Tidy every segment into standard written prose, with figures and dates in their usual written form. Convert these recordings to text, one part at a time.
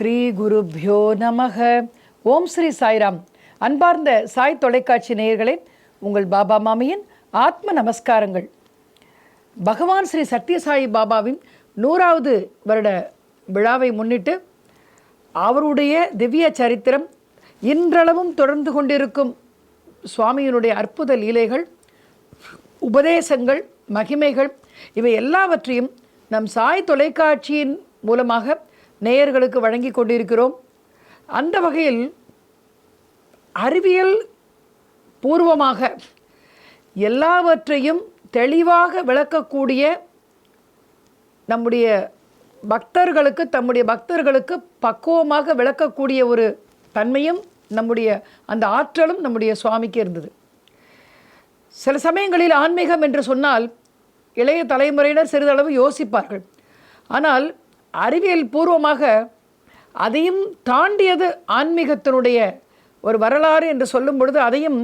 ஸ்ரீ குருப்யோ நமக. ஓம் ஸ்ரீ சாய்ராம். அன்பார்ந்த சாய் தொலைக்காட்சி நேயர்களே, உங்கள் பாபா மாமியின் ஆத்ம நமஸ்காரங்கள். பகவான் ஸ்ரீ சத்யசாயி பாபாவின் 100வது வருட விழாவை முன்னிட்டு அவருடைய திவ்ய சரித்திரம், இன்றளவும் தொடர்ந்து கொண்டிருக்கும் சுவாமியினுடைய அற்புத லீலைகள், உபதேசங்கள், மகிமைகள், இவை எல்லாவற்றையும் நம் சாய் தொலைக்காட்சியின் மூலமாக நேயர்களுக்கு வழங்கி கொண்டிருக்கிறோம். அந்த வகையில் அறிவியல் பூர்வமாக எல்லாவற்றையும் தெளிவாக விளக்கக்கூடிய நம்முடைய பக்தர்களுக்கு பக்குவமாக விளக்கக்கூடிய ஒரு தன்மையும் நம்முடைய அந்த ஆற்றலும் நம்முடைய சுவாமிக்கு இருந்தது. சில சமயங்களில் ஆன்மீகம் என்று சொன்னால் இளைய தலைமுறையினர் சிறிதளவு யோசிப்பார்கள். ஆனால் அறிவியல் பூர்வமாக அதையும் தாண்டியது ஆன்மீகத்தினுடைய ஒரு வரலாறு என்று சொல்லும் பொழுது அதையும்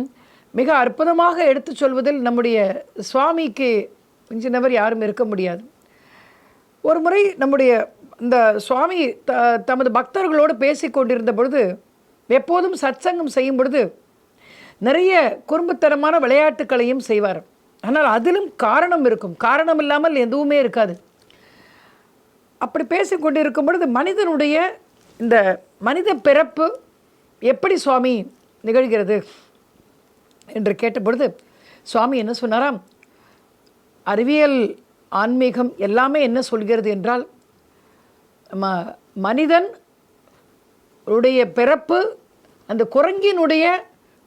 மிக அற்புதமாக எடுத்து சொல்வதில் நம்முடைய சுவாமிக்கு மிஞ்சினவர் யாரும் இருக்க முடியாது. ஒரு முறை நம்முடைய இந்த சுவாமி தமது பக்தர்களோடு பேசி கொண்டிருந்த பொழுது, எப்போதும் சத்சங்கம் செய்யும் பொழுது நிறைய குறும்புத்தனமான விளையாட்டுக்களையும் செய்வார். ஆனால் அதிலும் காரணம் இருக்கும், காரணம் இல்லாமல் எதுவுமே இருக்காது. அப்படி பேசிக்கொண்டிருக்கும் பொழுது மனிதனுடைய இந்த மனித பிறப்பு எப்படி சுவாமி நிகழ்கிறது என்று கேட்டபொழுது சுவாமி என்ன சொன்னாராம், அறிவியல் ஆன்மீகம் எல்லாமே என்ன சொல்கிறது என்றால், மனிதன் உடைய பிறப்பு அந்த குரங்கினுடைய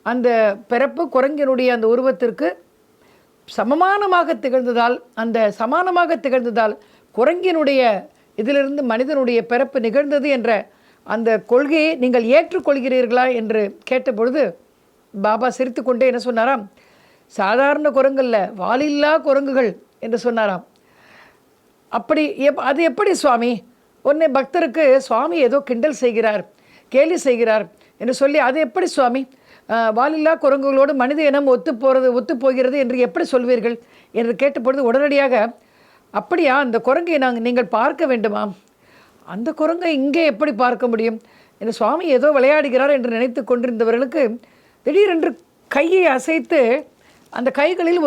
அந்த பிறப்பு குரங்கினுடைய அந்த உருவத்திற்கு சமானமாக திகழ்ந்ததால் குரங்கினுடைய இதிலிருந்து மனிதனுடைய பிறப்பு நிகழ்ந்தது என்ற அந்த கொள்கையை நீங்கள் ஏற்றுக்கொள்கிறீர்களா என்று கேட்டபொழுது பாபா சிரித்து கொண்டே என்ன சொன்னாராம், சாதாரண குரங்கல்ல, வாலில்லா குரங்குகள் என்று சொன்னாராம். அப்படி அது எப்படி சுவாமி? உன்னை பக்தருக்கு சுவாமி ஏதோ கிண்டல் செய்கிறார், கேலி செய்கிறார் என்று சொல்லி, அது எப்படி சுவாமி வாலில்லா குரங்குகளோடு மனித இனம் ஒத்து போகிறது என்று எப்படி சொல்வீர்கள் என்று கேட்டபொழுது உடனடியாக, அப்படியா, அந்த குரங்கை நீங்கள் பார்க்க வேண்டுமா? அந்த குரங்கை இங்கே எப்படி பார்க்க முடியும் என்று சுவாமி ஏதோ விளையாடுகிறார் என்று நினைத்து கொண்டிருந்தவர்களுக்கு திடீரென்று கையை அசைத்து அந்த கைகளில்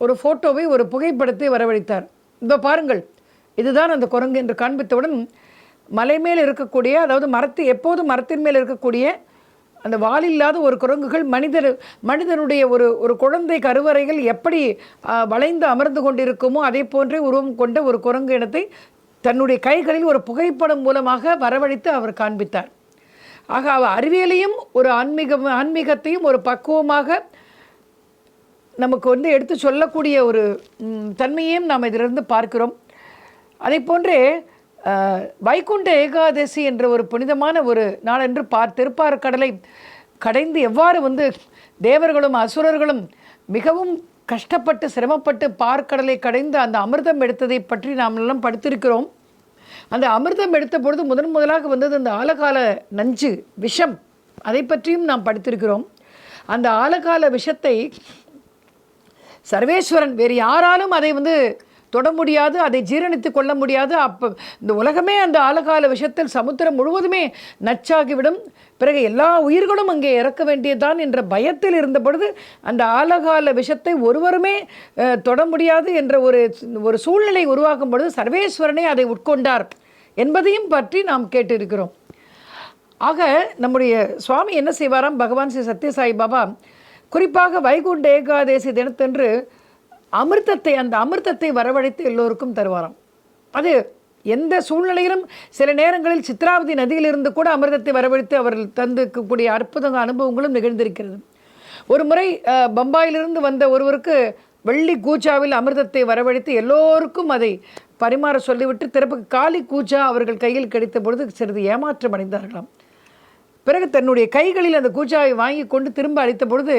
ஒரு ஃபோட்டோவை, ஒரு புகைப்படத்தை வரவழைத்தார். இதோ பாருங்கள், இதுதான் அந்த குரங்கு என்று காண்பித்தவுடன் மலை மேல் இருக்கக்கூடிய, அதாவது எப்போதும் மரத்தின் மேல் இருக்கக்கூடிய அந்த வாலில்லாத ஒரு குரங்குகள் மனிதனுடைய ஒரு குழந்தை கருவறைகள் எப்படி வளைந்து அமர்ந்து கொண்டிருக்குமோ அதே போன்றே உருவம் கொண்ட ஒரு குரங்கு இனத்தை தன்னுடைய கைகளில் ஒரு புகைப்படம் மூலமாக வரவழைத்து அவர் காண்பித்தார். ஆக அவர் அறிவியலையும் ஒரு ஆன்மீகத்தையும் ஒரு பக்குவமாக நமக்கு எடுத்து சொல்லக்கூடிய ஒரு தன்மையையும் நாம் இதிலிருந்து பார்க்கிறோம். அதை போன்றே வைகுண்ட ஏகாதசி என்ற ஒரு புனிதமான ஒரு நாளன்று திருப்பாற்கடலை கடைந்து எவ்வாறு தேவர்களும் அசுரர்களும் மிகவும் கஷ்டப்பட்டு சிரமப்பட்டு பார்க்கடலை கடைந்து அந்த அமிர்தம் எடுத்ததை பற்றி நாம் எல்லாம் படித்திருக்கிறோம். அந்த அமிர்தம் எடுத்த பொழுது முதலாக வந்தது அந்த ஆலகால நஞ்சு, விஷம், அதை பற்றியும் நாம் படித்திருக்கிறோம். அந்த ஆலகால விஷத்தை சர்வேஸ்வரன் வேறு யாராலும் அதை தொட முடியாது, அதை ஜீரணித்து கொள்ள முடியாது. அப்போ இந்த உலகமே அந்த ஆலகால விஷயத்தில் சமுத்திரம் முழுவதுமே நச்சாகிவிடும், பிறகு எல்லா உயிர்களும் அங்கே இறக்க வேண்டியதுதான் என்ற பயத்தில் இருந்த பொழுது அந்த ஆலகால விஷத்தை ஒருவருமே தொட முடியாது என்ற ஒரு சூழ்நிலை உருவாக்கும் பொழுது சர்வேஸ்வரனே அதை உட்கொண்டார் என்பதையும் பற்றி நாம் கேட்டிருக்கிறோம். ஆக நம்முடைய சுவாமி என்ன செய்வாராம், பகவான் ஸ்ரீ சத்யசாயி பாபா குறிப்பாக வைகுண்ட ஏகாதசி தினத்தன்று அந்த அமிர்தத்தை வரவழைத்து எல்லோருக்கும் தருவாராம். அது எந்த சூழ்நிலையிலும் சில நேரங்களில் சித்ராவதி நதியிலிருந்து கூட அமிர்தத்தை வரவழைத்து அவர்கள் தந்துக்கூடிய அற்புத அனுபவங்களும் நிகழ்ந்திருக்கிறது. ஒரு முறை பம்பாயிலிருந்து வந்த ஒருவருக்கு வெள்ளி கூச்சாவில் அமிர்தத்தை வரவழைத்து எல்லோருக்கும் அதை பரிமாற சொல்லிவிட்டு திறப்புக்கு காலி கூச்சா அவர்கள் கையில் கிடைத்த பொழுது சிறிது ஏமாற்றம் அடைந்தார்களாம். பிறகு தன்னுடைய கைகளில் அந்த கூச்சாவை வாங்கி கொண்டு திரும்ப அளித்த பொழுது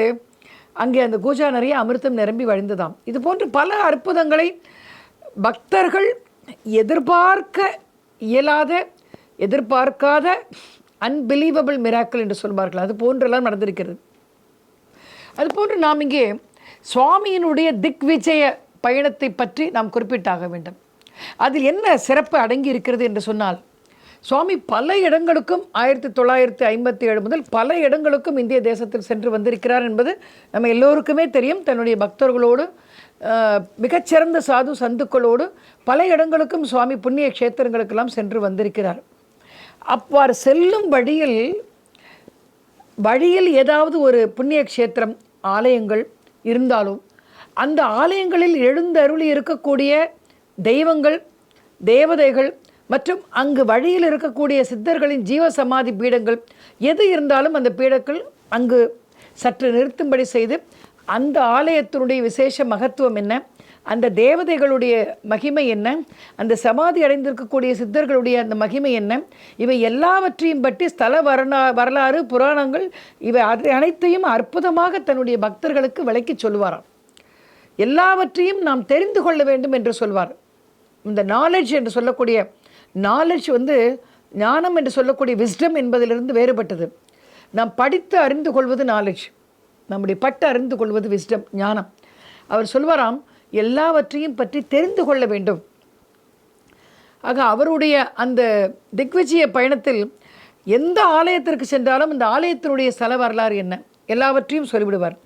அங்கே அந்த கூஜா நிறைய அமிர்தம் நிரம்பி வழிந்ததாம். இது போன்று பல அற்புதங்களை பக்தர்கள் எதிர்பார்க்காத அன்பிலீவபிள் மிராக்கிள் என்று சொல்வார்கள், அது போன்றெல்லாம் நடந்திருக்கிறது. அதுபோன்று நாம் இங்கே சுவாமியினுடைய திக்விஜய பயணத்தை பற்றி நாம் குறிப்பிட்டாக வேண்டும். அதில் என்ன சிறப்பு அடங்கி இருக்கிறது என்று சொன்னால், சுவாமி பல இடங்களுக்கும் 1957 முதல் பல இடங்களுக்கும் இந்திய தேசத்தில் சென்று வந்திருக்கிறார் என்பது நம்ம எல்லோருக்குமே தெரியும். தன்னுடைய பக்தர்களோடு மிகச்சிறந்த சாது சந்துக்களோடு பல இடங்களுக்கும் சுவாமி புண்ணிய க்ஷேத்திரங்களுக்கெல்லாம் சென்று வந்திருக்கிறார். அவ்வாறு செல்லும் வழியில் ஏதாவது ஒரு புண்ணிய க்ஷேத்திரம் ஆலயங்கள் இருந்தாலும் அந்த ஆலயங்களில் எழுந்தருளி இருக்கக்கூடிய தெய்வங்கள், தேவதைகள் மற்றும் அங்கு வழியில் இருக்கக்கூடிய சித்தர்களின் ஜீவ சமாதி பீடங்கள் எது இருந்தாலும் அந்த பீடங்கள் அங்கு சற்று நிறுத்தும்படி செய்து அந்த ஆலயத்தினுடைய விசேஷ மகத்துவம் என்ன, அந்த தேவதைகளுடைய மகிமை என்ன, அந்த சமாதி அடைந்திருக்கக்கூடிய சித்தர்களுடைய அந்த மகிமை என்ன, இவை எல்லாவற்றையும் பற்றி ஸ்தல வரலாறு புராணங்கள் இவை அனைத்தையும் அற்புதமாக தன்னுடைய பக்தர்களுக்கு விளக்கி சொல்லுவாராம். எல்லாவற்றையும் நாம் தெரிந்து கொள்ள வேண்டும் என்று சொல்வார். இந்த நாலேஜ் என்று சொல்லக்கூடிய நாலேஜ் ஞானம் என்று சொல்லக்கூடிய விஸ்டம் என்பதிலிருந்து வேறுபட்டது. நாம் படித்து அறிந்து கொள்வது நாலேஜ், நம்முடைய பட்டு அறிந்து கொள்வது விஸ்டம், ஞானம். அவர் சொல்வாராம், எல்லாவற்றையும் பற்றி தெரிந்து கொள்ள வேண்டும். ஆக அவருடைய அந்த திக்விஜய பயணத்தில் எந்த ஆலயத்திற்கு சென்றாலும் அந்த ஆலயத்தினுடைய ஸ்தல வரலாறு என்ன எல்லாவற்றையும் சொல்லிவிடுவார்.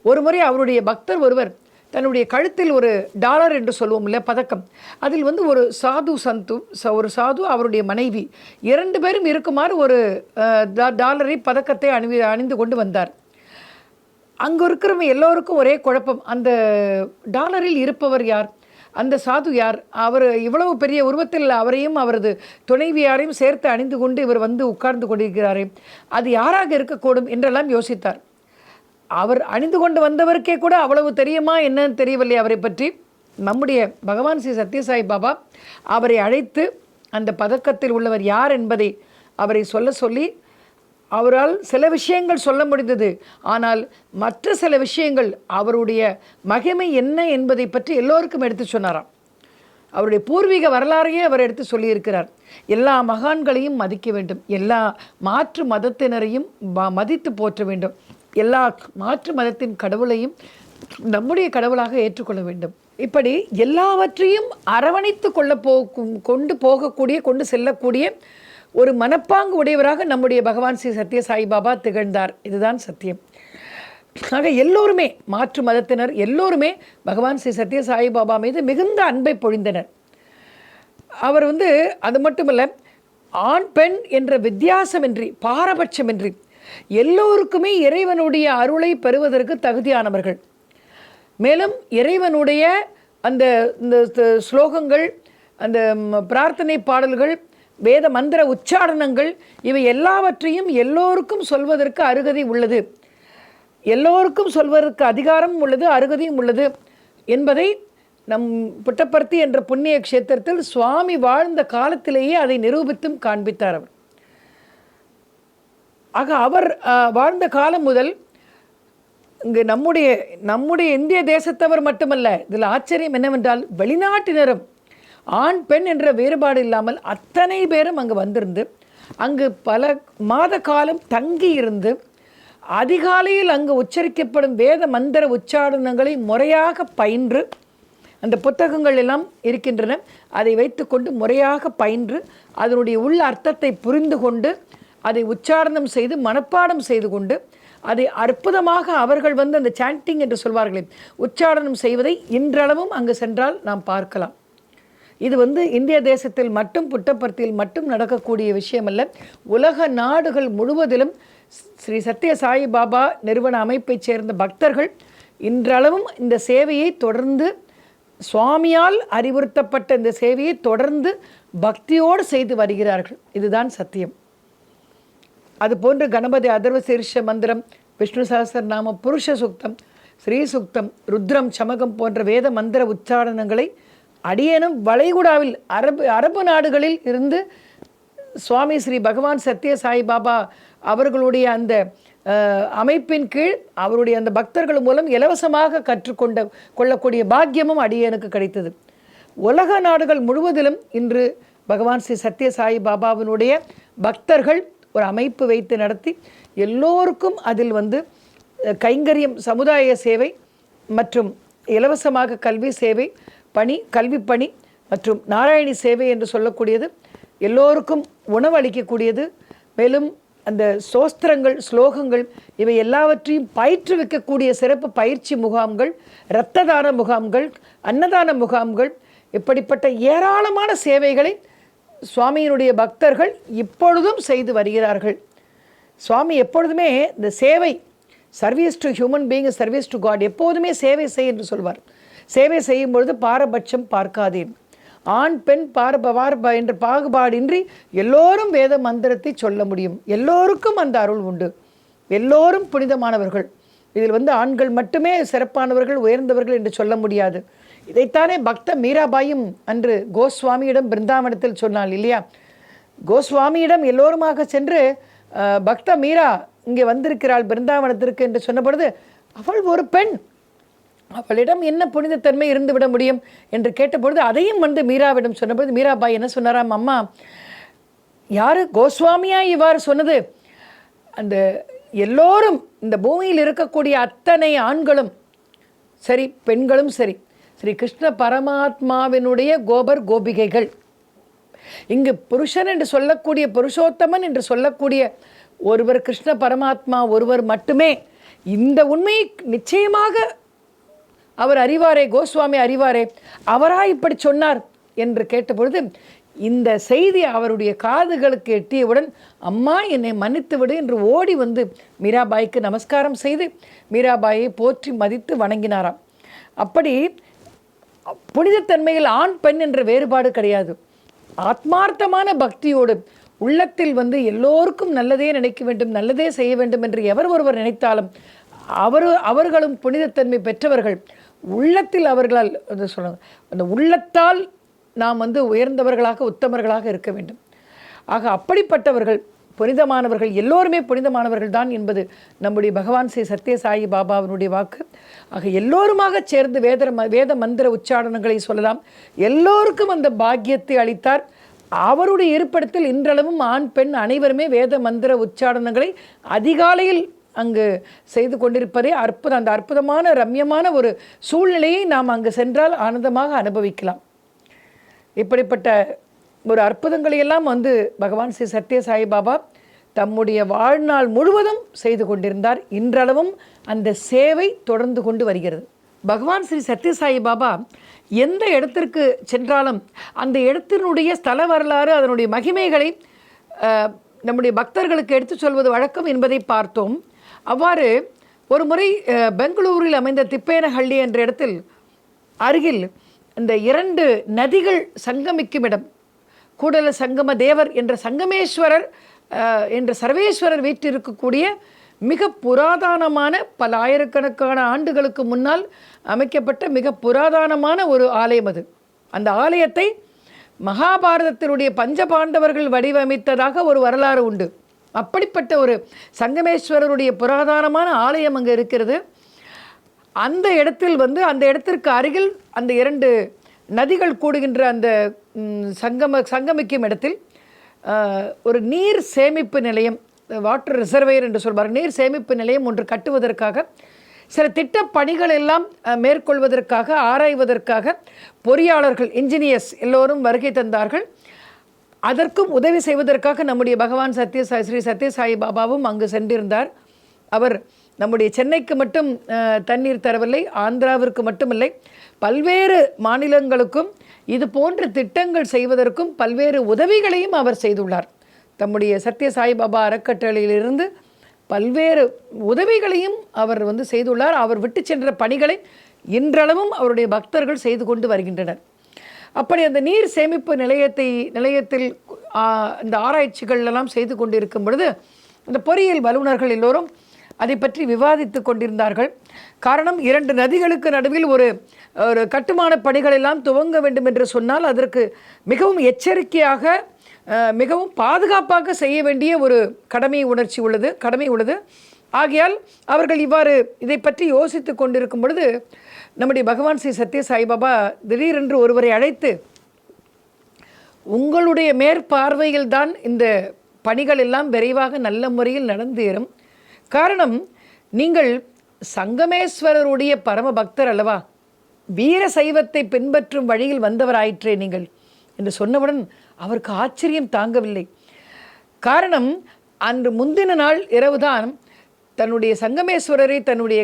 ஒரு முறை அவருடைய பக்தர் ஒருவர் தன்னுடைய கழுத்தில் ஒரு டாலர் என்று சொல்லுவோம் இல்லை, பதக்கம், அதில் ஒரு சாது அவருடைய மனைவி 2 பேரும் இருக்குமாறு ஒரு டாலரை பதக்கத்தை அணிந்து கொண்டு வந்தார். அங்கே இருக்கிறவங்க எல்லோருக்கும் ஒரே குழப்பம், அந்த டாலரில் இருப்பவர் யார், அந்த சாது யார், அவர் இவ்வளவு பெரிய உருவத்தில் அவரையும் அவரது துணைவியாரையும் சேர்த்து அணிந்து கொண்டு இவர் உட்கார்ந்து கொண்டிருக்கிறாரே, அது யாராக இருக்கக்கூடும் என்றெல்லாம் யோசித்தார். அவர் அணிந்து கொண்டு வந்தவருக்கே கூட அவ்வளவு தெரியுமா என்னன்னு தெரியவில்லை அவரை பற்றி. நம்முடைய பகவான் ஸ்ரீ சத்யசாய் பாபா அவரை அழைத்து அந்த பதக்கத்தில் உள்ளவர் யார் என்பதை அவரை சொல்லி அவரால் சில விஷயங்கள் சொல்ல முடிந்தது. ஆனால் மற்ற சில விஷயங்கள் அவருடைய மகிமை என்ன என்பதை பற்றி எல்லோருக்கும் எடுத்து சொன்னாராம். அவருடைய பூர்வீக வரலாறையே அவர் எடுத்து சொல்லியிருக்கிறார். எல்லா மகான்களையும் மதிக்க வேண்டும், எல்லா மாற்று மதத்தினரையும் மதித்து போற்ற வேண்டும், எல்லா மாற்று மதத்தின் கடவுளையும் நம்முடைய கடவுளாக ஏற்றுக்கொள்ள வேண்டும். இப்படி எல்லாவற்றையும் அரவணைத்து கொண்டு செல்லக்கூடிய ஒரு மனப்பாங்கு உடையவராக நம்முடைய பகவான் ஸ்ரீ சத்யசாய் பாபா திகழ்ந்தார். இதுதான் சத்தியம். ஆக எல்லோருமே மாற்று மதத்தினர் எல்லோருமே பகவான் ஸ்ரீ சத்யசாய் பாபா மீது மிகுந்த அன்பை பொழிந்தனர். அவர் அது மட்டுமல்ல, ஆண் பெண் என்ற வித்தியாசமின்றி பாரபட்சமின்றி எல்லோருக்குமே இறைவனுடைய அருளை பெறுவதற்கு தகுதியானவர்கள். மேலும் இறைவனுடைய அந்த ஸ்லோகங்கள், அந்த பிரார்த்தனை பாடல்கள், வேத மந்திர உச்சாரணங்கள் இவை எல்லாவற்றையும் எல்லோருக்கும் சொல்வதற்கு அருகதை உள்ளது, எல்லோருக்கும் சொல்வதற்கு அதிகாரம் உள்ளது, அருகதையும் உள்ளது என்பதை நம் புட்டபர்த்தி என்ற புண்ணிய க்ஷேத்திரத்தில் சுவாமி வாழ்ந்த காலத்திலேயே அதை நிரூபித்தும் காண்பித்தார் அவர். ஆக அவர் வாழ்ந்த காலம் முதல் இங்கு நம்முடைய இந்திய தேசத்தவர் மட்டுமல்ல, இதில் ஆச்சரியம் என்னவென்றால் வெளிநாட்டினரும் ஆண் பெண் என்ற வேறுபாடு இல்லாமல் அத்தனை பேரும் அங்கு வந்திருந்து அங்கு பல மாத காலம் தங்கி இருந்து அதிகாலையில் அங்கு உச்சரிக்கப்படும் வேத மந்திர உச்சாரணங்களை முறையாக பயின்று, அந்த புத்தகங்கள் எல்லாம் இருக்கின்றன, அதை வைத்துக்கொண்டு முறையாக பயின்று அதனுடைய உள் அர்த்தத்தை புரிந்து கொண்டு அதை உச்சாரணம் செய்து மனப்பாடம் செய்து கொண்டு அதை அற்புதமாக அவர்கள் அந்த சாண்டிங் என்று சொல்வார்களே உச்சாரணம் செய்வதை இன்றளவும் அங்கு சென்றால் நாம் பார்க்கலாம். இது இந்திய தேசத்தில் மட்டும் புட்டபர்த்தியில் மட்டும் நடக்கக்கூடிய விஷயமல்ல. உலக நாடுகள் முழுவதிலும் ஸ்ரீ சத்ய சாய் பாபா நிறுவன அமைப்பைச் சேர்ந்த பக்தர்கள் இன்றளவும் இந்த சேவையை தொடர்ந்து, சுவாமியால் அறிவுறுத்தப்பட்ட இந்த சேவையை தொடர்ந்து பக்தியோடு செய்து வருகிறார்கள். இதுதான் சத்தியம். அதுபோன்று கணபதி அதர்வ சீர்ஷ மந்திரம், விஷ்ணு சஹஸ்ரநாம, புருஷ சுக்தம், ஸ்ரீ சுக்தம், ருத்ரம், சமகம் போன்ற வேத மந்திர உச்சாரணங்களை அடியேனும் வளைகுடாவில் அரபு நாடுகளில் இருந்து சுவாமி ஸ்ரீ பகவான் சத்ய சாய் பாபா அவர்களுடைய அந்த அமைப்பின் கீழ் அவருடைய அந்த பக்தர்கள் மூலம் இலவசமாக கொள்ளக்கூடிய பாக்கியமும் அடியேனுக்கு கிடைத்தது. உலக நாடுகள் முழுவதிலும் இன்று பகவான் ஸ்ரீ சத்ய சாய் பாபாவினுடைய பக்தர்கள் ஒரு அமைப்பு வைத்து நடத்தி எல்லோருக்கும் அதில் கைங்கரியம், சமுதாய சேவை மற்றும் இலவசமாக கல்வி சேவை பணி, கல்வி பணி மற்றும் நாராயணி சேவை என்று சொல்லக்கூடியது எல்லோருக்கும் உணவு அளிக்கக்கூடியது. மேலும் அந்த சோஸ்திரங்கள், ஸ்லோகங்கள் இவை எல்லாவற்றையும் பயிற்றுவிக்கக்கூடிய சிறப்பு பயிற்சி முகாம்கள், இரத்த தான முகாம்கள், அன்னதான முகாம்கள், இப்படிப்பட்ட ஏராளமான சேவைகளை சுவாமியினுடைய பக்தர்கள் இப்பொழுதும் செய்து வருகிறார்கள். சுவாமி எப்பொழுதுமே இந்த சேவை, service to human being, service to God, எப்போதுமே சேவை செய் என்று சொல்வார். சேவை செய்யும் பொழுது பாரபட்சம் பார்க்காதேன், ஆண் பெண் பார்ப்ப என்ற பாகுபாடின்றி எல்லோரும் வேத மந்திரத்தை சொல்ல முடியும். எல்லோருக்கும் அந்த அருள் உண்டு. எல்லோரும் புனிதமானவர்கள். இதில் ஆண்கள் மட்டுமே சிறப்பானவர்கள், உயர்ந்தவர்கள் என்று சொல்ல முடியாது. இதைத்தானே பக்த மீராபாயும் அன்று கோஸ்வாமியிடம் பிருந்தாவனத்தில் சொன்னாள் இல்லையா? கோஸ்வாமியிடம் எல்லோருமாக சென்று பக்த மீரா இங்கே வந்திருக்கிறாள் பிருந்தாவனத்திற்கு என்று சொன்ன பொழுது, அவள் ஒரு பெண், அவளிடம் என்ன புனிதத்தன்மை இருந்துவிட முடியும் என்று கேட்டபொழுது அதையும் மீராவிடம் சொன்னபொழுது மீராபாய் என்ன சொன்னாராம், அம்மா யாரு கோஸ்வாமியா இவ்வாறு சொன்னது? அந்த எல்லோரும் இந்த பூமியில் இருக்கக்கூடிய அத்தனை ஆண்களும் சரி, பெண்களும் சரி, ஸ்ரீ கிருஷ்ண பரமாத்மாவினுடைய கோபர் கோபிகைகள். இங்கு புருஷன் என்று சொல்லக்கூடிய, புருஷோத்தமன் என்று சொல்லக்கூடிய ஒருவர் கிருஷ்ண பரமாத்மா ஒருவர் மட்டுமே. இந்த உண்மையை நிச்சயமாக அவர் அறிவாரே, கோஸ்வாமி அறிவாரே, அவராய் இப்படி சொன்னார் என்று கேட்டபொழுது இந்த செய்தி அவருடைய காதுகளுக்கு எட்டியவுடன், அம்மா என்னை மன்னித்து விடு என்று ஓடி மீராபாய்க்கு நமஸ்காரம் செய்து மீராபாயை போற்றி மதித்து வணங்கினாராம். அப்படி புனிதத்தன்மையில் ஆண் பெண் என்ற வேறுபாடு கிடையாது. ஆத்மார்த்தமான பக்தியோடு உள்ளத்தில் எல்லோருக்கும் நல்லதே நினைக்க வேண்டும், நல்லதே செய்ய வேண்டும் என்று எவர் ஒருவர் நினைத்தாலும் அவர்களும் புனிதத்தன்மை பெற்றவர்கள். உள்ளத்தில் அவர்களால் சொல்லுவாங்க, அந்த உள்ளத்தால் நாம் உயர்ந்தவர்களாக உத்தமர்களாக இருக்க வேண்டும். ஆக அப்படிப்பட்டவர்கள் புனிதமானவர்கள், எல்லோருமே புனிதமானவர்கள் தான் என்பது நம்முடைய பகவான் ஸ்ரீ சத்யசாயி பாபாவினுடைய வாக்கு. ஆக எல்லோருமாக சேர்ந்து வேத மந்திர உச்சாரணங்களை சொல்லலாம். எல்லோருக்கும் அந்த பாக்கியத்தை அளித்தார். அவருடைய இருப்பிடத்தில் இன்றளவும் ஆண் பெண் அனைவருமே வேத மந்திர உச்சாரணங்களை அதிகாலையில் அங்கு செய்து கொண்டிருப்பதே அற்புதம். அந்த அற்புதமான ரம்யமான ஒரு சூழ்நிலையை நாம் அங்கு சென்றால் ஆனந்தமாக அனுபவிக்கலாம். இப்படிப்பட்ட ஒரு அற்புதங்களையெல்லாம் பகவான் ஸ்ரீ சத்யசாயி பாபா தம்முடைய வாழ்நாள் முழுவதும் செய்து கொண்டிருந்தார். இன்றளவும் அந்த சேவை தொடர்ந்து கொண்டு வருகிறது. பகவான் ஸ்ரீ சத்யசாயி பாபா எந்த இடத்திற்கு சென்றாலும் அந்த இடத்தினுடைய ஸ்தல வரலாறு, அதனுடைய மகிமைகளை நம்முடைய பக்தர்களுக்கு எடுத்து சொல்வது வழக்கம் என்பதை பார்த்தோம். அவ்வாறு ஒரு முறை பெங்களூரில் அமைந்த திப்பேனஹள்ளி என்ற இடத்தில் அருகில் இந்த 2 நதிகள் சங்கமிக்கும் இடம், கூடல சங்கம தேவர் என்ற சங்கமேஸ்வரர் என்ற சர்வேஸ்வரர் வீற்றிருக்கக்கூடிய மிக புராதனமான, பல ஆயிரக்கணக்கான ஆண்டுகளுக்கு முன்னால் அமைக்கப்பட்ட மிக புராதனமான ஒரு ஆலயம் அது. அந்த ஆலயத்தை மகாபாரதத்தினுடைய பஞ்சபாண்டவர்கள் வடிவமைத்ததாக ஒரு வரலாறு உண்டு. அப்படிப்பட்ட ஒரு சங்கமேஸ்வரருடைய புராதனமான ஆலயம் அங்கே இருக்கிறது. அந்த இடத்தில் அந்த இடத்திற்கு அருகில் அந்த 2 நதிகள் கூடுகின்ற அந்த சங்கமிக்கும் இடத்தில் ஒரு நீர் சேமிப்பு நிலையம், வாட்டர் ரிசர்வேயர் என்று சொல்வார், நீர் சேமிப்பு நிலையம் ஒன்று கட்டுவதற்காக சில திட்ட பணிகள் எல்லாம் மேற்கொள்வதற்காக, ஆராய்வதற்காக பொறியாளர்கள், இன்ஜினியர்ஸ் எல்லோரும் வருகை தந்தார்கள். அதற்கும் உதவி செய்வதற்காக நம்முடைய பகவான் ஸ்ரீ சத்யசாயி பாபாவும் அங்கு சென்றிருந்தார். அவர் நம்முடைய சென்னைக்கு மட்டும் தண்ணீர் தரவில்லை, ஆந்திராவிற்கு மட்டுமில்லை, பல்வேறு மாநிலங்களுக்கும் இது போன்ற திட்டங்கள் செய்வதற்கும் பல்வேறு உதவிகளையும் அவர் செய்துள்ளார். தம்முடைய சத்யசாயி பாபா அறக்கட்டளையிலிருந்து பல்வேறு உதவிகளையும் அவர் செய்துள்ளார். அவர் விட்டு சென்ற பணிகளை இன்றளவும் அவருடைய பக்தர்கள் செய்து கொண்டு வருகின்றனர். அப்படி அந்த நீர் சேமிப்பு நிலையத்தில் இந்த ஆராய்ச்சிகள் எல்லாம் செய்து கொண்டிருக்கும் பொழுது இந்த பொறியியல் வல்லுநர்கள் எல்லோரும் அதை பற்றி விவாதித்து கொண்டிருந்தார்கள். காரணம், 2 நதிகளுக்கு நடுவில் ஒரு கட்டுமான பணிகள் எல்லாம் துவங்க வேண்டும் என்று சொன்னால் அதற்கு மிகவும் எச்சரிக்கையாக, மிகவும் பாதுகாப்பாக செய்ய வேண்டிய ஒரு கடமை உள்ளது. ஆகையால் அவர்கள் இவ்வாறு இதை பற்றி யோசித்து கொண்டிருக்கும் பொழுது நம்முடைய பகவான் ஸ்ரீ சத்யசாயி பாபா திடீரென்று ஒருவரை அழைத்து, உங்களுடைய மேற்பார்வையில் தான் இந்த பணிகள் எல்லாம் விரைவாக நல்ல முறையில் நடந்தேறும். காரணம், நீங்கள் சங்கமேஸ்வரருடைய பரம பக்தர் அல்லவா, வீர சைவத்தை பின்பற்றும் வழியில் வந்தவராயிற்றே நீங்கள் என்று சொன்னவுடன் அவருக்கு ஆச்சரியம் தாங்கவில்லை. காரணம், அன்று முந்தின நாள் இரவுதான் தன்னுடைய சங்கமேஸ்வரரை தன்னுடைய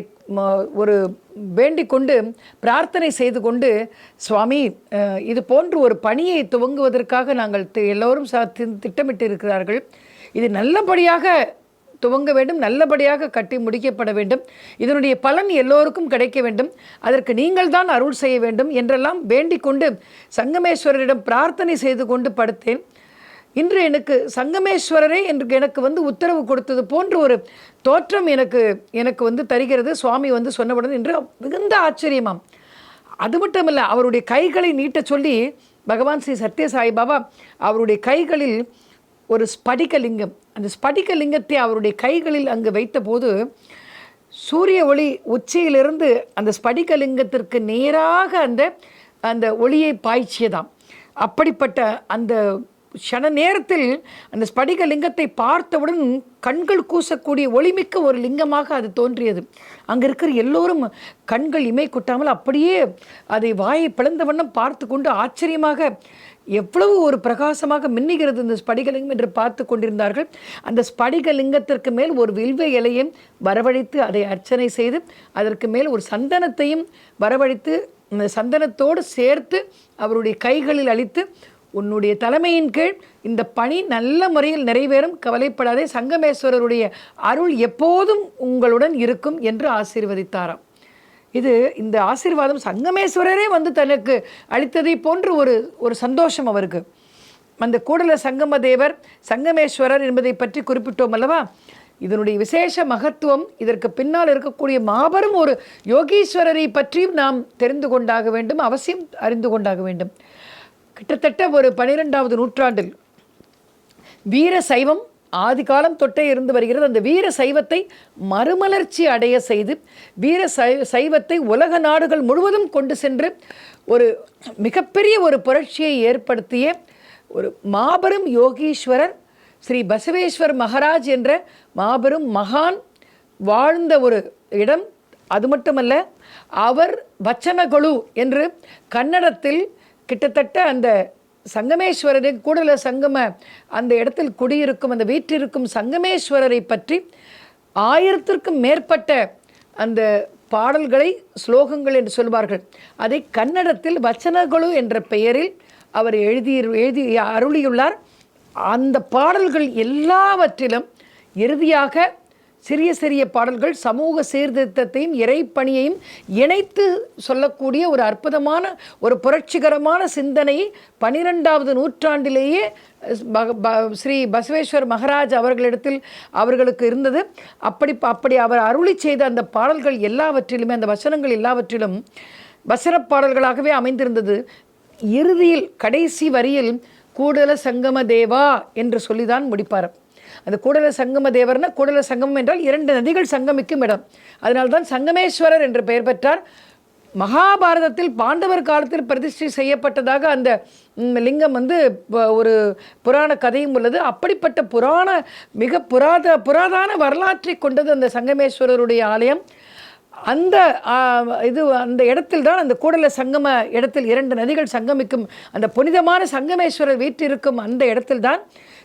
ஒரு வேண்டிக் கொண்டு பிரார்த்தனை செய்து கொண்டு, சுவாமி இது போன்று ஒரு பணியை துவங்குவதற்காக நாங்கள் எல்லோரும் திட்டமிட்டு இருக்கிறார்கள். இது நல்லபடியாக துவங்க வேண்டும், நல்லபடியாக கட்டி முடிக்கப்பட வேண்டும், இதனுடைய பலன் எல்லோருக்கும் கிடைக்க வேண்டும், அதற்கு நீங்கள் தான் அருள் செய்ய வேண்டும் என்றெல்லாம் வேண்டிக் கொண்டு சங்கமேஸ்வரரிடம் பிரார்த்தனை செய்து கொண்டு படுத்தேன். இன்று எனக்கு சங்கமேஸ்வரரே என்று எனக்கு உத்தரவு கொடுத்தது போன்ற ஒரு தோற்றம் எனக்கு தருகிறது. சுவாமி சொன்னவுடன் என்று மிகுந்த ஆச்சரியமாம். அது மட்டுமல்ல, அவருடைய கைகளை நீட்ட சொல்லி பகவான் ஸ்ரீ சத்ய சாய்பாபா அவருடைய கைகளில் ஒரு ஸ்படிகலிங்கம், அந்த ஸ்படிகலிங்கத்தை அவருடைய கைகளில் அங்கு வைத்தபோது சூரிய ஒளி உச்சியிலிருந்து அந்த ஸ்படிகலிங்கத்திற்கு நேராக அந்த ஒளியை பாய்ச்சியதாம். அப்படிப்பட்ட அந்த க்ஷண நேரத்தில் அந்த ஸ்படிக லிங்கத்தை பார்த்தவுடன் கண்கள் கூசக்கூடிய ஒளிமிக்க ஒரு லிங்கமாக அது தோன்றியது. அங்கே இருக்கிற எல்லோரும் கண்கள் இமை கொட்டாமல் அப்படியே அதை வாயை பிளந்த வண்ணம் பார்த்து கொண்டு ஆச்சரியமாக எவ்வளவு ஒரு பிரகாசமாக மின்னுகிறது இந்த ஸ்படிகலிங்கம் என்று பார்த்து கொண்டிருந்தார்கள். அந்த ஸ்படிகலிங்கத்திற்கு மேல் ஒரு வில்வ இலையும் வரவழைத்து அதை அர்ச்சனை செய்து அதற்கு மேல் ஒரு சந்தனத்தையும் வரவழைத்து அந்த சந்தனத்தோடு சேர்த்து அவருடைய கைகளில் அளித்து, உன்னுடைய தலைமையின் கீழ் இந்த பணி நல்ல முறையில் நிறைவேறும், கவலைப்படாதே, சங்கமேஸ்வரருடைய அருள் எப்போதும் உங்களுடன் இருக்கும் என்று ஆசீர்வதித்தாராம். இந்த ஆசீர்வாதம் சங்கமேஸ்வரரே தனக்கு அளித்ததை போன்று ஒரு சந்தோஷம் அவருக்கு. அந்த கூடல சங்கம தேவர் சங்கமேஸ்வரர் என்பதை பற்றி குறிப்பிட்டோம் அல்லவா? இதனுடைய விசேஷ மகத்துவம், இதற்கு பின்னால் இருக்கக்கூடிய மாபெரும் ஒரு யோகீஸ்வரரை பற்றியும் நாம் தெரிந்து கொண்டாக வேண்டும், அவசியம் அறிந்து கொண்டாக வேண்டும். கிட்டத்தட்ட ஒரு 12வது நூற்றாண்டில் வீர சைவம் ஆதி காலம் தொட்டே இருந்து வருகிறது. அந்த வீர சைவத்தை மறுமலர்ச்சி அடைய செய்து வீர சைவத்தை உலக நாடுகள் முழுவதும் கொண்டு சென்று ஒரு மிகப்பெரிய ஒரு புரட்சியை ஏற்படுத்திய ஒரு மாபெரும் யோகீஸ்வரர் ஸ்ரீ பசவேஸ்வர் மகாராஜ் என்ற மாபெரும் மகான் வாழ்ந்த ஒரு இடம். அது மட்டுமல்ல, அவர் வச்சனகொழு என்று கன்னடத்தில் கிட்டத்தட்ட அந்த சங்கமேஸ்வரரை கூடல சங்கம அந்த இடத்தில் குடியிருக்கும் அந்த வீற்றிருக்கும் சங்கமேஸ்வரரை பற்றி 1000க்கும் மேற்பட்ட அந்த பாடல்களை ஸ்லோகங்கள் என்று சொல்வார்கள். அதை கன்னடத்தில் வச்சனகொழு என்ற பெயரில் அவர் எழுதி அருளியுள்ளார். அந்த பாடல்கள் எல்லாவற்றிலும் இறுதியாக சிறிய சிறிய பாடல்கள் சமூக சீர்திருத்தத்தையும் இறைப்பணியையும் இணைத்து சொல்லக்கூடிய ஒரு அற்புதமான ஒரு புரட்சிகரமான சிந்தனையை 12வது நூற்றாண்டிலேயே ஸ்ரீ பசவேஸ்வர் மகாராஜ் அவர்களிடத்தில் அவர்களுக்கு இருந்தது. அப்படி அவர் அருளி செய்த அந்த பாடல்கள் எல்லாவற்றிலுமே, அந்த வசனங்கள் எல்லாவற்றிலும் வசன பாடல்களாகவே அமைந்திருந்தது. இறுதியில் கடைசி வரியில் கூடல சங்கம தேவா என்று சொல்லிதான் முடிப்பார். அந்த கூடல சங்கம தேவர்னா, கூடல சங்கமம் என்றால் 2 நதிகள் சங்கமிக்கும் இடம். அதனால்தான் சங்கமேஸ்வரர் என்று பெயர் பெற்றார். மகாபாரதத்தில் பாண்டவர் காலத்தில் பிரதிஷ்டை செய்யப்பட்டதாக அந்த லிங்கம் ஒரு புராண கதையும் உள்ளது. அப்படிப்பட்ட மிக புராதான வரலாற்றை கொண்டது அந்த சங்கமேஸ்வரருடைய ஆலயம். அந்த இடத்தில் தான், அந்த கூடல சங்கம இடத்தில் 2 நதிகள் சங்கமிக்கும் அந்த புனிதமான சங்கமேஸ்வரர் வீற்றிருக்கும் அந்த இடத்தில் தான்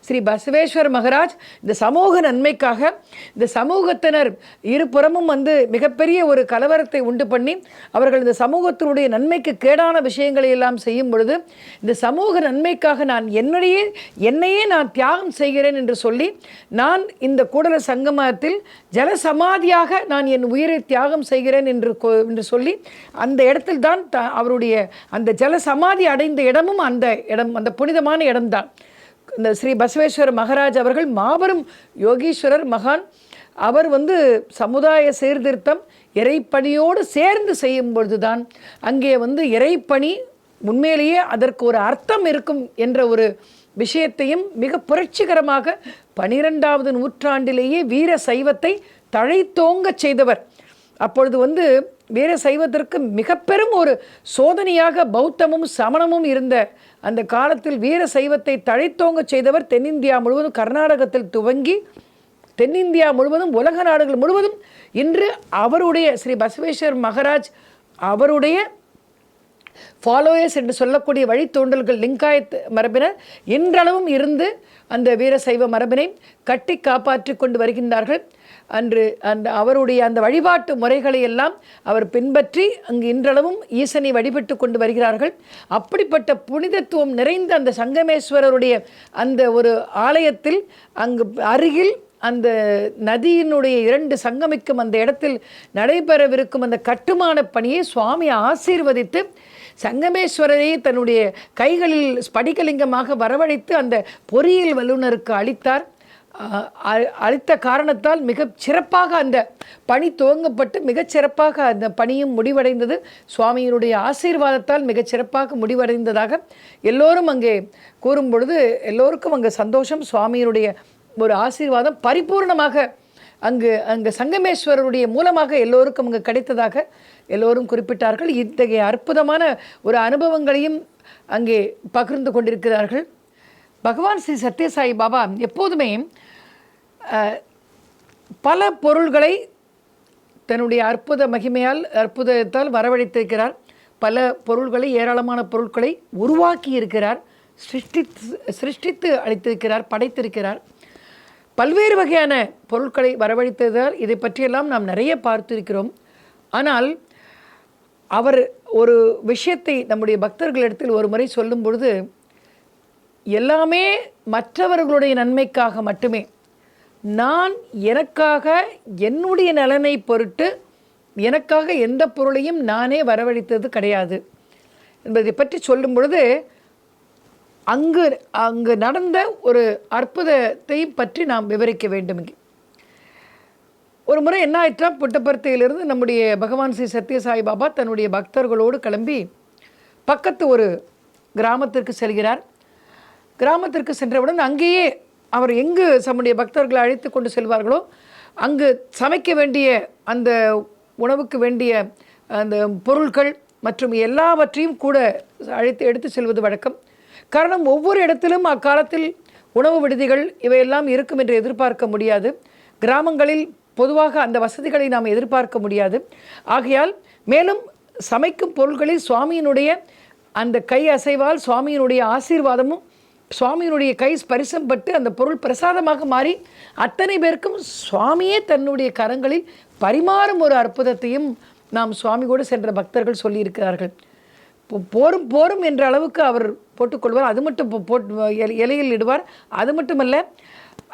ஸ்ரீ பசவேஸ்வர் மகாராஜ் இந்த சமூக நன்மைக்காக, இந்த சமூகத்தினர் இருபுறமும் மிகப்பெரிய ஒரு கலவரத்தை உண்டு பண்ணி அவர்கள் இந்த சமூகத்தினுடைய நன்மைக்கு கேடான விஷயங்களை எல்லாம் செய்யும் பொழுது, இந்த சமூக நன்மைக்காக நான் என்னையே நான் தியாகம் செய்கிறேன் என்று சொல்லி, நான் இந்த கூடல சங்கமத்தில் ஜலசமாதியாக நான் என் உயிரை தியாகம் செய்கிறேன் என்று சொல்லி அந்த இடத்தில் தான் அவருடைய அந்த ஜலசமாதி அடைந்த இடமும் அந்த புனிதமான இடம்தான். இந்த ஸ்ரீ பசவேஸ்வர மகாராஜ் அவர்கள் மாபெரும் யோகீஸ்வரர் மகான். அவர் சமுதாய சீர்திருத்தம் இறைப்பணியோடு சேர்ந்து செய்யும் பொழுதுதான் அங்கே இறைப்பணி உண்மையிலேயே அதற்கு ஒரு அர்த்தம் இருக்கும் என்ற ஒரு விஷயத்தையும் மிக புரட்சிகரமாக 12வது நூற்றாண்டிலேயே வீர சைவத்தை தழைத்தோங்க செய்தவர். அப்பொழுது வீர சைவத்திற்கு மிக பெரும் ஒரு சோதனையாக பௌத்தமும் சமணமும் இருந்த அந்த காலத்தில் வீர சைவத்தை தழைத்தோங்க செய்தவர். தென்னிந்தியா முழுவதும், கர்நாடகத்தில் துவங்கி தென்னிந்தியா முழுவதும், உலக நாடுகள் முழுவதும் இன்று அவருடைய ஸ்ரீ பசவேஸ்வர் மகாராஜ் அவருடைய ஃபாலோயர்ஸ் என்று சொல்லக்கூடிய வழித்தோன்றல்கள் லிங்காயத் மரபினர் இன்றளவும் இருந்து அந்த வீரசைவ மரபினை கட்டி காப்பாற்றி கொண்டு வருகின்றார்கள். அந்த அவருடைய அந்த வழிபாட்டு முறைகளை எல்லாம் அவர் பின்பற்றி அங்கு இன்றளவும் ஈசனை வழிபட்டு கொண்டு வருகிறார்கள். அப்படிப்பட்ட புனிதத்துவம் நிறைந்த அந்த சங்கமேஸ்வரருடைய அந்த ஒரு ஆலயத்தில் அங்கு அருகில் அந்த நதியினுடைய 2 சங்கமிக்கும் அந்த இடத்தில் நடைபெறவிருக்கும் அந்த கட்டுமான பணியை சுவாமி ஆசீர்வதித்து சங்கமேஸ்வரரை தன்னுடைய கைகளில் ஸ்படிகலிங்கமாக வரவழைத்து அந்த பொறியியல் வல்லுநருக்கு அளித்தார். அளித்த காரணத்தால் மிகச் சிறப்பாக அந்த பணி துவங்கப்பட்டு மிகச்சிறப்பாக அந்த பணியும் முடிவடைந்தது. சுவாமியினுடைய ஆசீர்வாதத்தால் மிகச் சிறப்பாக முடிவடைந்ததாக எல்லோரும் அங்கே கூறும் பொழுது எல்லோருக்கும் அங்கே சந்தோஷம். சுவாமியினுடைய ஒரு ஆசீர்வாதம் பரிபூர்ணமாக அங்கு சங்கமேஸ்வரருடைய மூலமாக எல்லோருக்கும் அங்கு கிடைத்ததாக எல்லோரும் குறிப்பிட்டார்கள். இத்தகைய அற்புதமான ஒரு அனுபவங்களையும் அங்கே பகிர்ந்து கொண்டிருக்கிறார்கள். பகவான் ஸ்ரீ சத்யசாயி பாபா எப்போதுமே பல பொருள்களை தன்னுடைய அற்புத மகிமையால் அற்புதத்தால் வரவழைத்திருக்கிறார். பல பொருள்களை ஏராளமான பொருட்களை உருவாக்கி இருக்கிறார், சிருஷ்டித்து அளித்திருக்கிறார், படைத்திருக்கிறார். பல்வேறு வகையான பொருட்களை வரவழைத்ததால் இதை பற்றியெல்லாம் நாம் நிறைய பார்த்திருக்கிறோம். ஆனால் அவர் ஒரு விஷயத்தை நம்முடைய பக்தர்களிடத்தில் ஒரு முறை சொல்லும் பொழுது, எல்லாமே மற்றவர்களுடைய நன்மைக்காக மட்டுமே, நான் எனக்காக என்னுடைய நலனை பொருட்டு எனக்காக எந்த பொருளையும் நானே வரவழைத்தது கிடையாது என்பதை பற்றி சொல்லும் பொழுது அங்கு நடந்த ஒரு அற்புதத்தை பற்றி நாம் விவரிக்க வேண்டும். ஒரு முறை என்ன ஆயிற்றாம், புட்டபர்த்தியிலிருந்து நம்முடைய பகவான் ஸ்ரீ சத்யசாயி பாபா தன்னுடைய பக்தர்களோடு கிளம்பி பக்கத்து ஒரு கிராமத்திற்கு செல்கிறார். கிராமத்திற்கு சென்றவுடன் அங்கேயே அவர் எங்கு தம்முடைய பக்தர்களை அழைத்து கொண்டு செல்வார்களோ அங்கு சமைக்க வேண்டிய அந்த உணவுக்கு வேண்டிய அந்த பொருட்கள் மற்றும் எல்லாவற்றையும் கூட எடுத்து செல்வது வழக்கம். காரணம், ஒவ்வொரு இடத்திலும் அக்காலத்தில் உணவு விடுதிகள் இவையெல்லாம் இருக்கும் என்று எதிர்பார்க்க முடியாது. கிராமங்களில் பொதுவாக அந்த வசதிகளை நாம் எதிர்பார்க்க முடியாது. ஆகையால் மேலும் சமைக்கும் பொருட்களில் சுவாமியினுடைய அந்த கை அசைவால் சுவாமியினுடைய ஆசீர்வாதமும் சுவாமியினுடைய கை ஸ்பரிசம் பட்டு அந்த பொருள் பிரசாதமாக மாறி அத்தனை பேருக்கும் சுவாமியே தன்னுடைய கரங்களில் பரிமாறும் ஒரு அற்புதத்தையும் நாம் சுவாமியோடு சென்ற பக்தர்கள் சொல்லியிருக்கிறார்கள். போரும் என்ற அளவுக்கு அவர் போட்டுக்கொள்வார். அது மட்டும் இலையில் இடுவார். அது மட்டுமல்ல,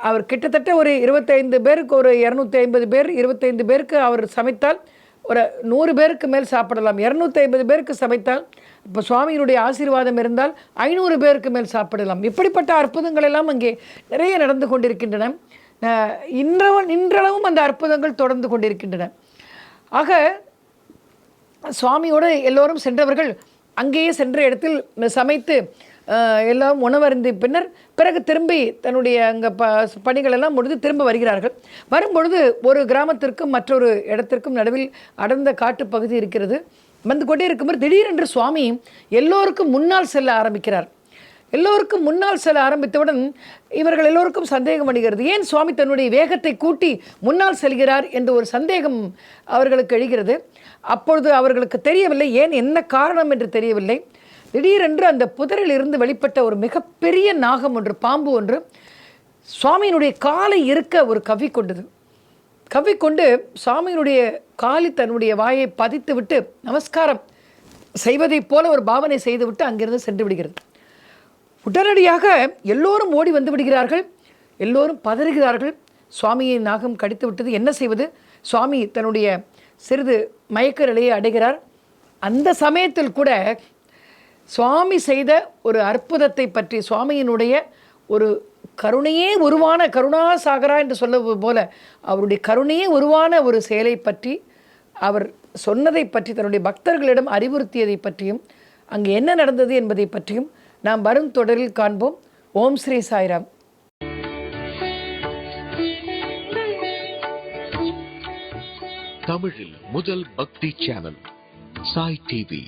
அவர் கிட்டத்தட்ட ஒரு 25 பேருக்கு, ஒரு 250 பேர், 25 பேருக்கு அவர் சமைத்தால் ஒரு 100 பேருக்கு மேல் சாப்பிடலாம். 250 பேருக்கு சமைத்தால், இப்போ சுவாமியினுடைய ஆசீர்வாதம் இருந்தால் 500 பேருக்கு மேல் சாப்பிடலாம். இப்படிப்பட்ட அற்புதங்கள் எல்லாம் அங்கே நிறைய நடந்து கொண்டிருக்கின்றன. இன்றளவும் அந்த அற்புதங்கள் தொடர்ந்து கொண்டிருக்கின்றன. ஆக சுவாமியோடு எல்லோரும் சென்றவர்கள் அங்கேயே சென்ற இடத்தில் சமைத்து எல்லாம் உணவருந்தி பிறகு திரும்பி தன்னுடைய அங்கே பணிகளெல்லாம் முடிந்து திரும்ப வருகிறார்கள். வரும்பொழுது ஒரு கிராமத்திற்கும் மற்றொரு இடத்திற்கும் நடுவில் அடர்ந்த காட்டு பகுதி இருக்கிறது. வந்து கொண்டே இருக்கும்போது திடீரென்று சுவாமி எல்லோருக்கும் முன்னால் செல்ல ஆரம்பிக்கிறார். எல்லோருக்கும் முன்னால் செல்ல ஆரம்பித்தவுடன் இவர்கள் எல்லோருக்கும் சந்தேகம் அடைகிறது. ஏன் சுவாமி தன்னுடைய வேகத்தை கூட்டி முன்னால் செல்கிறார் என்ற ஒரு சந்தேகம் அவர்களுக்கு எழுகிறது. அப்பொழுது அவர்களுக்கு தெரியவில்லை, ஏன் என்ன காரணம் என்று தெரியவில்லை. திடீரென்று அந்த புதரில் இருந்து வெளிப்பட்ட ஒரு மிகப்பெரிய நாகம் ஒன்று, பாம்பு ஒன்று சுவாமியினுடைய காலை இருக்க ஒரு கவ்விக்கொண்டு சுவாமியினுடைய காலில் தன்னுடைய வாயை பதித்து விட்டு நமஸ்காரம் செய்வதைப் போல ஒரு பாவனை செய்துவிட்டு அங்கிருந்து சென்று விடுகிறது. உடனடியாக எல்லோரும் ஓடி வந்து விடுகிறார்கள். எல்லோரும் பதறுகிறார்கள். சுவாமியை நாகம் கடித்து விட்டது, என்ன செய்வது? சுவாமி தன்னுடைய சிறிது மயக்க நிலையை அடைகிறார். அந்த சமயத்தில் கூட சுவாமி செய்த ஒரு அற்புதத்தை பற்றி, சுவாமியினுடைய ஒரு கருணையே உருவான, கருணாசாகரா என்று சொல்லுவது போல அவருடைய கருணையே உருவான ஒரு செயலை பற்றி, அவர் சொன்னதை பற்றி, தன்னுடைய பக்தர்களிடம் அறிவுறுத்தியதை பற்றியும் அங்கு என்ன நடந்தது என்பதை பற்றியும் நாம் வரும் தொடரில் காண்போம். ஓம் ஸ்ரீ சாய்ராம். தமிழில் முதல் பக்தி சேனல் சாய் டிவி.